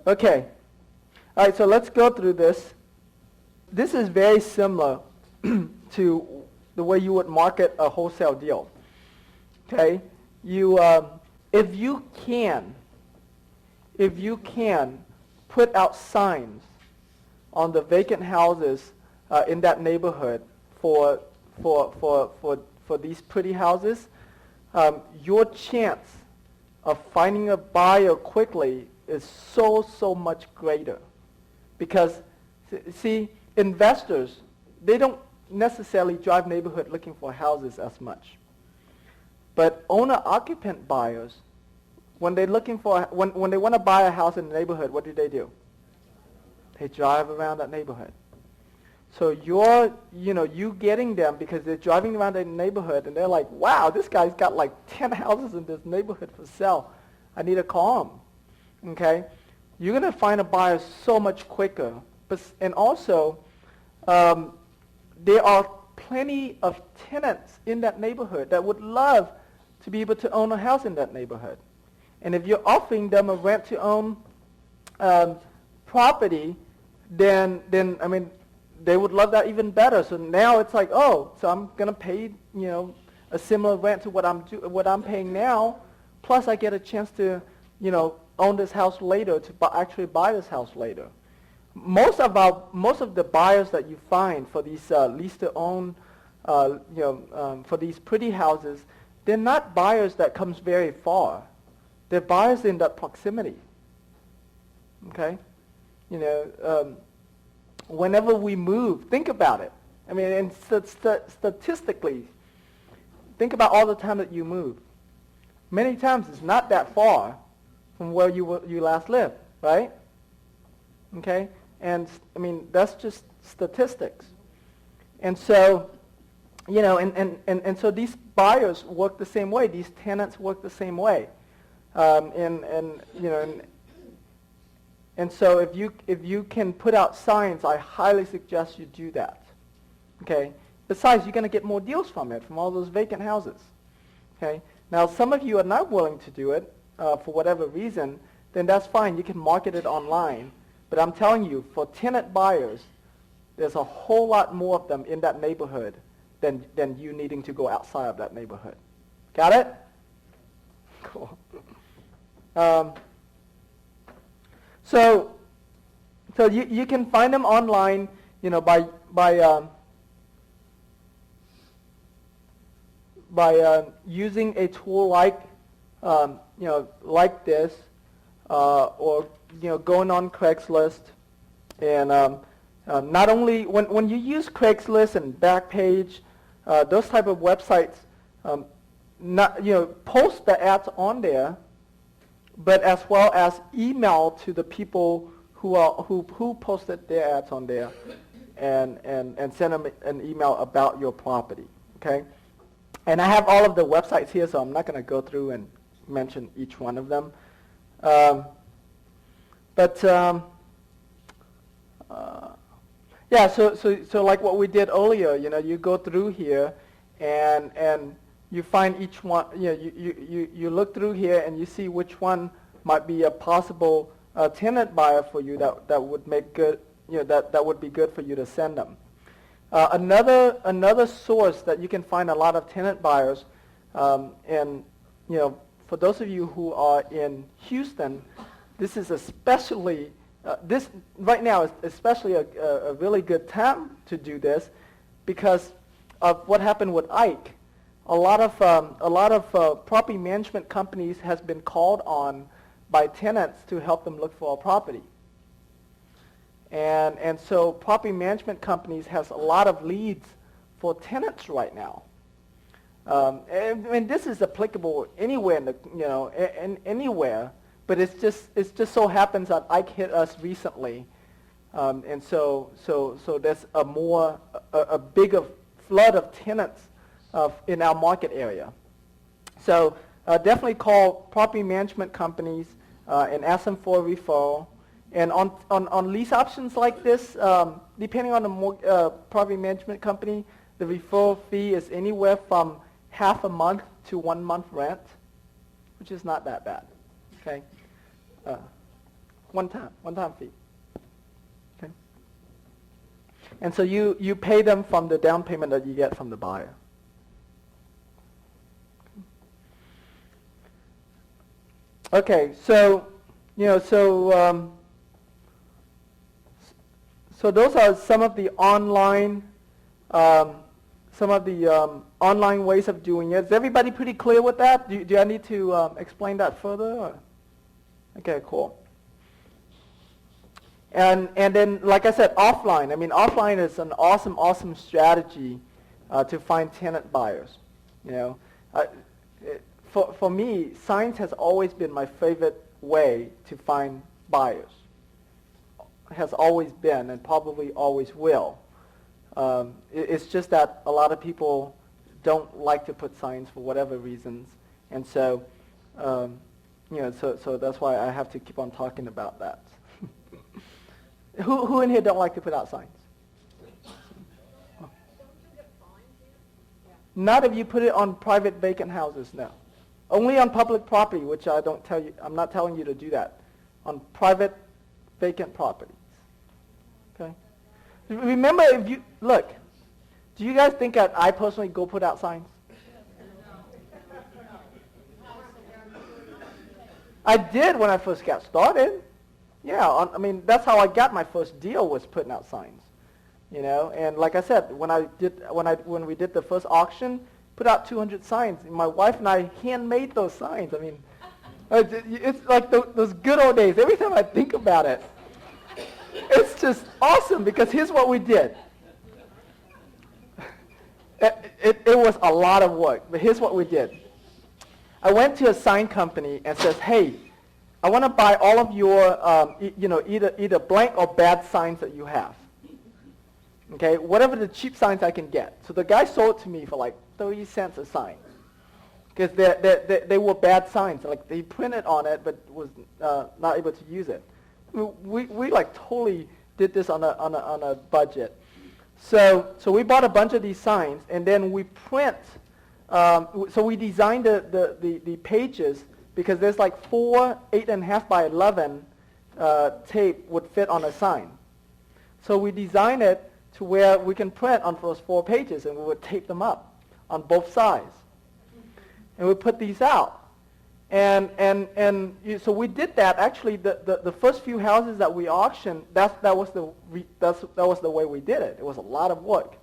Okay. All right, so let's go through this. This is very similar to the way you would market a wholesale deal. Okay? If you can put out signs on the vacant houses in that neighborhood for these pretty houses, your chance of finding a buyer quickly is so much greater. Because, see, investors, they don't necessarily drive neighborhood looking for houses as much. But owner-occupant buyers, when they're looking for, when they want to buy a house in the neighborhood, what do? They drive around that neighborhood. So you getting them because they're driving around the neighborhood and they're like, wow, this guy's got like 10 houses in this neighborhood for sale. I need to call him. Okay? You're going to find a buyer so much quicker. And also, there are plenty of tenants in that neighborhood that would love to be able to own a house in that neighborhood. And if you're offering them a rent-to-own property, then I mean, they would love that even better. So now it's like, oh, so I'm going to pay, a similar rent to what I'm paying now, plus I get a chance to, own this house later, to actually buy this house later. Most of the buyers that you find for these lease-to-own, for these pretty houses, they're not buyers that comes very far. They're buyers in that proximity. Okay, whenever we move, think about it. I mean, and statistically, think about all the time that you move. Many times it's not that far from where you last lived, right? Okay, and I mean that's just statistics. And so, and so these buyers work the same way. These tenants work the same way. And so if you can put out signs, I highly suggest you do that. Okay. Besides, you're going to get more deals from all those vacant houses. Okay. Now, some of you are not willing to do it for whatever reason. Then that's fine. You can market it online. But I'm telling you, for tenant buyers, there's a whole lot more of them in that neighborhood than you needing to go outside of that neighborhood. Got it? Cool. So you can find them online, by using a tool like like this, or going on Craigslist, and not only when you use Craigslist and Backpage, those type of websites, post the ads on there, but as well as email to the people who posted their ads on there, and send them an email about your property. Okay, and I have all of the websites here, so I'm not going to go through and mention each one of them. Yeah, so like what we did earlier, you go through here and you find each one, you look through here and you see which one might be a possible tenant buyer for you that would make good, that would be good for you to send them. Another source that you can find a lot of tenant buyers, and for those of you who are in Houston, this is especially this right now is especially a really good time to do this because of what happened with Ike. A lot of property management companies has been called on by tenants to help them look for a property. And so property management companies has a lot of leads for tenants right now. And this is applicable anywhere in the anywhere, but it's just so happens that Ike hit us recently, and so there's a bigger flood of tenants in our market area. So definitely call property management companies and ask them for a referral. And on lease options like this, depending on the property management company, the referral fee is anywhere from half a month to 1 month rent, which is not that bad. Okay. one-time fee. Okay. And so you pay them from the down payment that you get from the buyer. Okay, so so those are some of the online online ways of doing it. Is everybody pretty clear with that? Do I need to explain that further? Or? Okay, cool. And then, like I said, offline. I mean, offline is an awesome strategy to find tenant buyers. You know, for me, signs has always been my favorite way to find buyers. Has always been and probably always will. It's just that a lot of people don't like to put signs for whatever reasons, and so so that's why I have to keep on talking about that. Who in here don't like to put out signs? Not if you put it on private vacant houses, no. Only on public property, which I'm not telling you to do that. On private vacant properties. Okay? Remember, if you look, do you guys think that I personally go put out signs? I did when I first got started. Yeah, I mean that's how I got my first deal, was putting out signs. You know, and like I said, when we did the first auction, put out 200 signs. My wife and I handmade those signs. I mean, it's like those good old days. Every time I think about it, it's just awesome, because here's what we did. It was a lot of work, but here's what we did. I went to a sign company and says, hey, I want to buy all of your either blank or bad signs that you have. Okay, whatever the cheap signs I can get. So the guy sold to me for like 30 cents a sign, because they were bad signs. Like they printed on it, but was not able to use it. We like totally did this on a budget. So we bought a bunch of these signs, and then we print. So we designed the pages, because there's like 4 8.5 by 11 tape would fit on a sign. So we designed it to where we can print on those 4 pages, and we would tape them up on both sides. And we put these out. So we did that. Actually, the first few houses that we auctioned, that was the way we did it. It was a lot of work.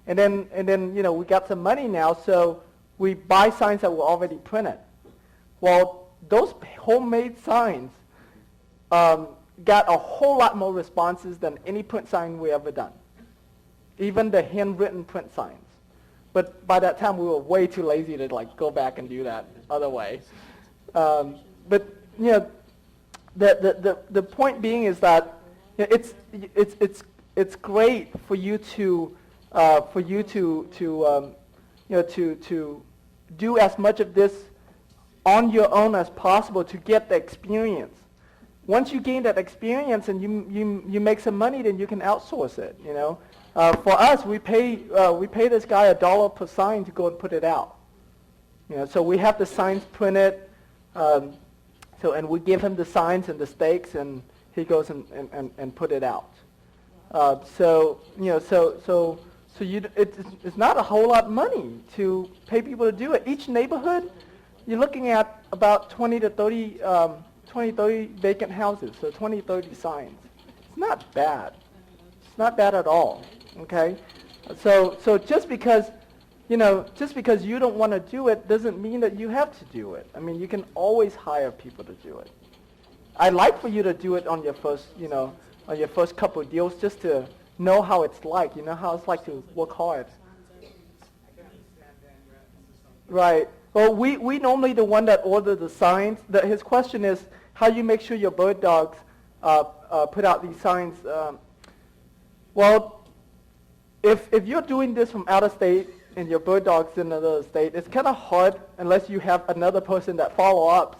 And then we got some money now, so we buy signs that were already printed. Well, those homemade signs got a whole lot more responses than any print sign we ever done, even the handwritten print signs. But by that time, we were way too lazy to like go back and do that other way. But the point being is that it's great for you to do as much of this on your own as possible to get the experience. Once you gain that experience and you make some money, then you can outsource it. You know, for us, we pay this guy $1 per sign to go and put it out. You know, so we have the signs printed. And we give him the signs and the stakes, and he goes and put it out. It's not a whole lot of money to pay people to do it. Each neighborhood, you're looking at about 20 to 30 vacant houses, so 20, 30 signs. It's not bad. It's not bad at all. Okay, so just because you don't want to do it doesn't mean that you have to do it. I mean, you can always hire people to do it. I'd like for you to do it on your first couple of deals, just to know how it's like. You know how it's like to work hard. Right. Well, we normally the one that order the signs. His question is how you make sure your bird dogs put out these signs. Well, if you're doing this from out of state and your bird dog's in another state, it's kind of hard unless you have another person that follow-ups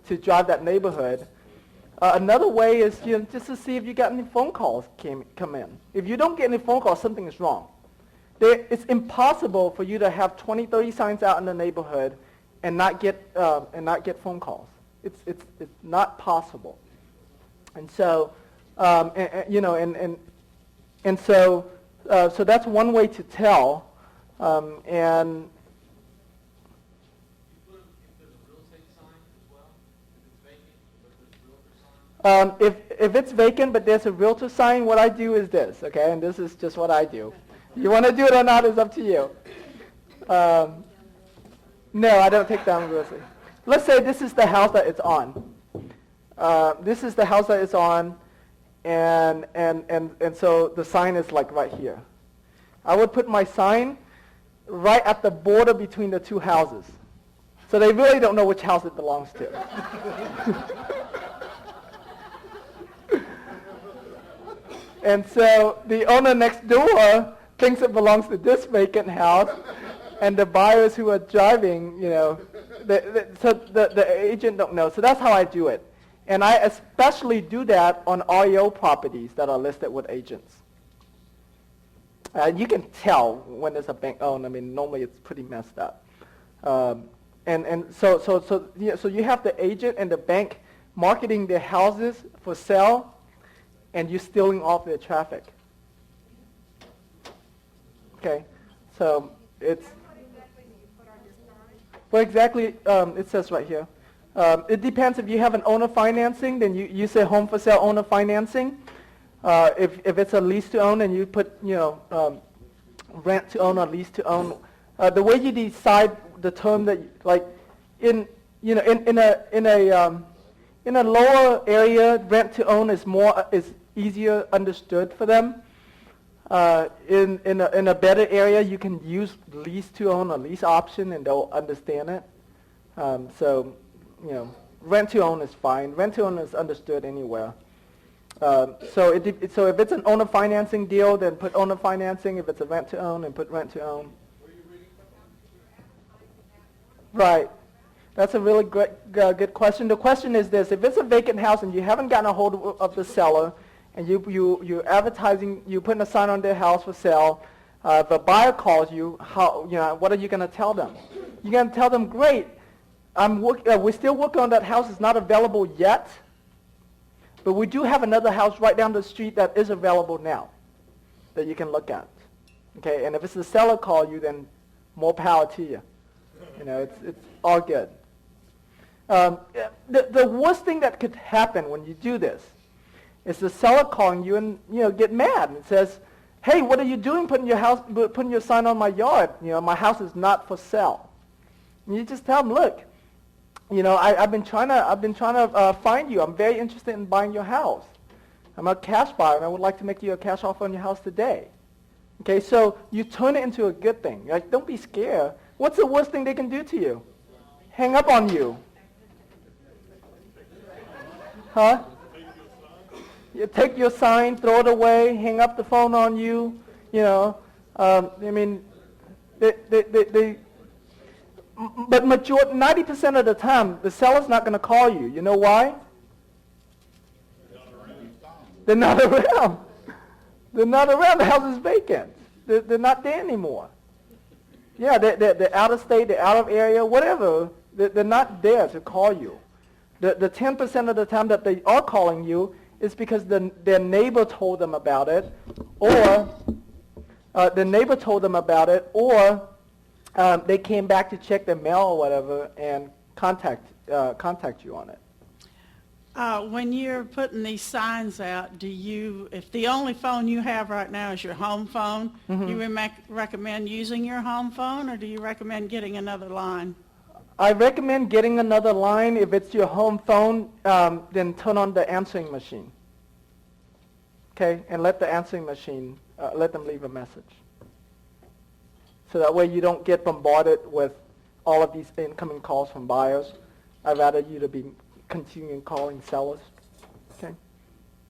to drive that neighborhood. Another way is just to see if you got any phone calls come in. If you don't get any phone calls, something is wrong. It's impossible for you to have 20, 30 signs out in the neighborhood and not get phone calls. It's not possible. And so, you know, and so, so that's one way to tell. And if it's vacant but there's a realtor sign, what I do is this, okay? And this is just what I do. You want to do it or not is up to you. No, I don't take down real estate. Let's say this is the house that it's on. This is the house that it's on, and so the sign is like right here. I would put my sign right at the border between the two houses. So they really don't know which house it belongs to. And so the owner next door thinks it belongs to this vacant house, and the buyers who are driving, you know, so the agent don't know. So that's how I do it. And I especially do that on REO properties that are listed with agents. You can tell when it's a bank owned. I mean, normally it's pretty messed up. And so you have the agent and the bank marketing their houses for sale, and you're stealing off their traffic. Okay, so it's. What exactly it says right here. It depends. If you have an owner financing, then you say home for sale owner financing. If it's a lease to own, and you put, you know, rent to own or lease to own, the way you decide the term that, like, in a lower area, rent to own is easier understood for them. In a better area, you can use lease to own or lease option, and they'll understand it. So, you know, rent to own is fine. Rent to own is understood anywhere. So if it's an owner financing deal, then put owner financing. If it's a rent to own, then put rent to own. Right. That's a really good question. The question is this: if it's a vacant house and you haven't gotten a hold of the seller, and you're advertising, you're putting a sign on their house for sale, if a buyer calls you, what are you going to tell them? You're going to tell them, great, we're still working on that house. It's not available yet, but we do have another house right down the street that is available now that you can look at. Okay, and if it's the seller call you, then more power to you. You know, it's all good. The worst thing that could happen when you do this is the seller calling you and, you know, get mad and says, hey, what are you doing putting your sign on my yard? You know, my house is not for sale. And you just tell them, look, you know, I've been trying to find you. I'm very interested in buying your house. I'm a cash buyer, and I would like to make you a cash offer on your house today. Okay, so you turn it into a good thing. Like, don't be scared. What's the worst thing they can do to you? Hang up on you. Huh? You take your sign, throw it away, hang up the phone on you. You know, I mean, but 90% of the time, the seller's not going to call you. You know why? They're not around. They're not around. The house is vacant. They're not there anymore. Yeah, they're out of state, they're out of area, whatever. They're not there to call you. The 10% of the time that they are calling you is because their neighbor told them about it, or they came back to check their mail or whatever and contact you on it. When you're putting these signs out, if the only phone you have right now is your home phone, do you recommend using your home phone, or do you recommend getting another line? I recommend getting another line. If it's your home phone, then turn on the answering machine. Okay, and let the answering machine, let them leave a message. So that way you don't get bombarded with all of these incoming calls from buyers. I'd rather you to be continuing calling sellers.